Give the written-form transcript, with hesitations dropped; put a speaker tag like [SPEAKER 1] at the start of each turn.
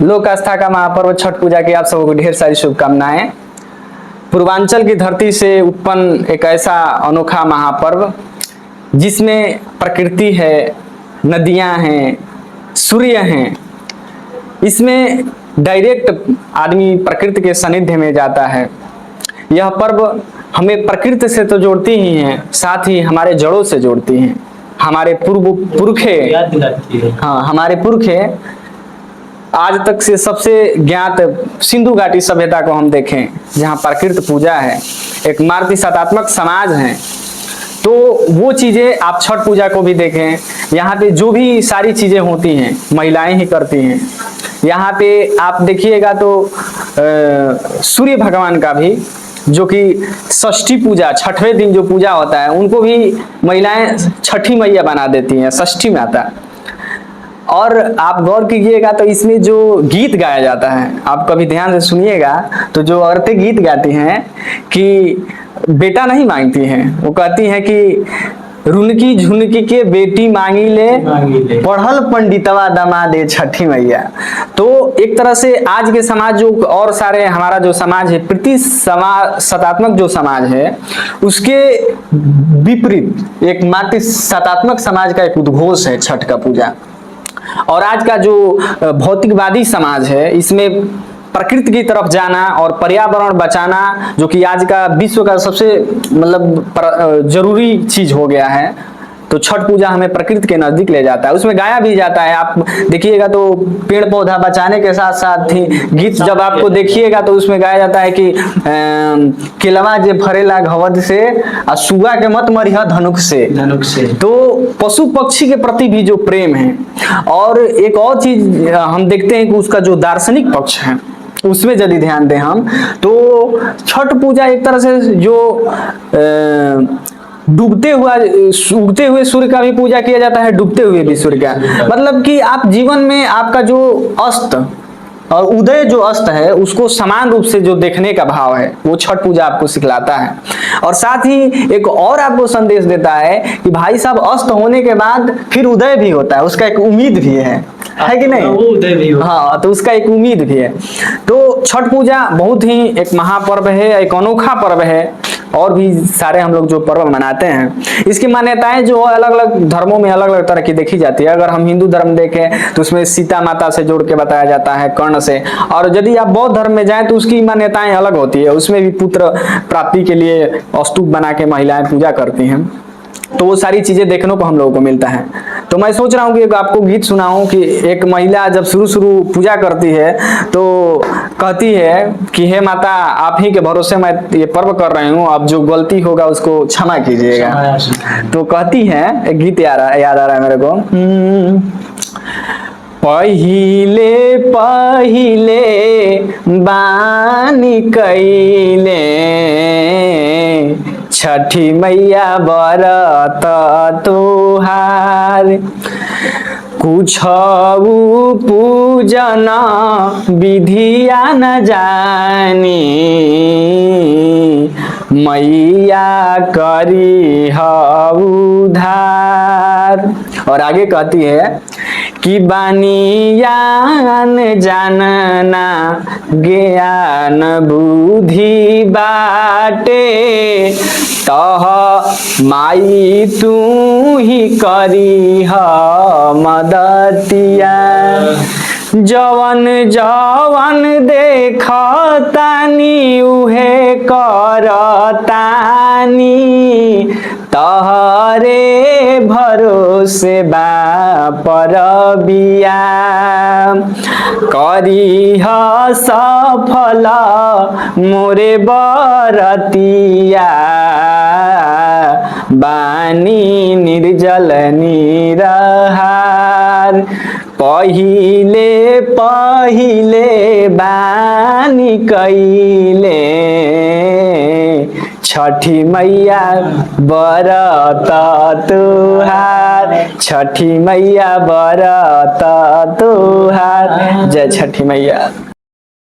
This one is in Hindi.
[SPEAKER 1] लोक आस्था का महापर्व छठ पूजा की आप सबको ढेर सारी शुभकामनाएं। पूर्वांचल की धरती से उत्पन्न एक ऐसा अनोखा महापर्व जिसमें प्रकृति है, नदियां हैं, सूर्य हैं। इसमें डायरेक्ट आदमी प्रकृति के सानिध्य में जाता है। यह पर्व हमें प्रकृति से तो जोड़ती ही है, साथ ही हमारे जड़ों से जोड़ती हैं। हमारे पुरखे, हाँ, हमारे पुरखे आज तक से सबसे ज्ञात सिंधु घाटी सभ्यता को हम देखें, जहाँ प्रकृति पूजा है, एक मातृसत्तात्मक समाज है, तो वो चीजें आप छठ पूजा को भी देखें। यहाँ पे जो भी सारी चीजें होती हैं महिलाएं ही करती हैं। यहाँ पे आप देखिएगा तो सूर्य भगवान का भी, जो कि षष्ठी पूजा, छठवें दिन जो पूजा होता है, उनको भी महिलाएं छठी मैया बना देती हैं, षष्ठी माता। और आप गौर कीजिएगा तो इसमें जो गीत गाया जाता है, आप कभी ध्यान से सुनिएगा तो जो औरतें गीत गाती हैं कि बेटा नहीं मांगती हैं, वो कहती हैं कि रुनकी झुनकी के बेटी मांगी ले, पढ़ल पंडितवा दमादे छठी मैया। तो एक तरह से आज के समाज जो और सारे हमारा जो समाज है, प्रति सत्तात्मक जो समाज है, उसके विपरीत एक मातृसत्तात्मक समाज का एक उद्घोष है छठ का पूजा। और आज का जो भौतिकवादी समाज है, इसमें प्रकृति की तरफ जाना और पर्यावरण बचाना, जो कि आज का विश्व का सबसे जरूरी चीज हो गया है, तो छठ पूजा हमें प्रकृति के नजदीक ले जाता है। उसमें गाया भी जाता है, आप देखिएगा तो पेड़ पौधा बचाने के साथ साथ ही गीत जब आपको देखिएगा तो उसमें गाया जाता है कि केलवा जे फरेला घवद से और सुगा के मत मरिह धनुक से। तो पशु पक्षी के प्रति भी जो प्रेम है। और एक और चीज हम देखते हैं कि उसका जो दार्शनिक पक्ष है, उसमें यदि ध्यान दें हम, तो छठ पूजा एक तरह से जो उगते हुए सूर्य का भी पूजा किया जाता है, डूबते हुए भी सूर्य का। मतलब कि आप जीवन में आपका जो अस्त और उदय जो अस्त है, उसको समान रूप से जो देखने का भाव है, वो छठ पूजा आपको सिखलाता है। और साथ ही एक और आपको संदेश देता है कि भाई साहब, अस्त होने के बाद फिर उदय भी होता है, उसका एक उम्मीद भी है कि नहीं? हाँ, तो उसका एक उम्मीद भी है। तो छठ पूजा बहुत ही एक महापर्व है, एक अनोखा पर्व है। और भी सारे हम लोग जो पर्व मनाते हैं, इसकी मान्यताएं जो अलग अलग धर्मों में अलग अलग तरह की देखी जाती है। अगर हम हिंदू धर्म देखें तो उसमें सीता माता से जोड़ के बताया जाता है, कर्ण से। और यदि आप बौद्ध धर्म में जाएं तो उसकी मान्यताएं अलग होती है, उसमें भी पुत्र प्राप्ति के लिए स्तूप बना के महिलाएं पूजा करती हैं। तो वो सारी चीजें देखने को हम लोगों को मिलता है। तो मैं सोच रहा हूँ कि आपको गीत सुनाऊं कि एक महिला जब शुरू पूजा करती है तो कहती है कि हे माता, आप ही के भरोसे मैं ये पर्व कर रही हूँ, अब जो गलती होगा उसको क्षमा कीजिएगा। तो कहती है, एक गीत याद आ रहा है मेरे को। पहिले बानी कैले छठी मैया बरत तोहार, कुछ पूजन विधिया न जानी, मैया करी उधार। और आगे कहती है कि बानियान जानना ज्ञान बुद्धि बाटे, तह माई तू ही करी मदतिया, जवन जवन देखतानी उहे करतानी, तहरे भरोसे बापर बिया, करी सफल मोरे बरतिया, बानी निर्जल निरहार, पहिले बानी कैले छठी मैया बरत तुहार, छठी मैया बरत तुहार। जय छठी मैया।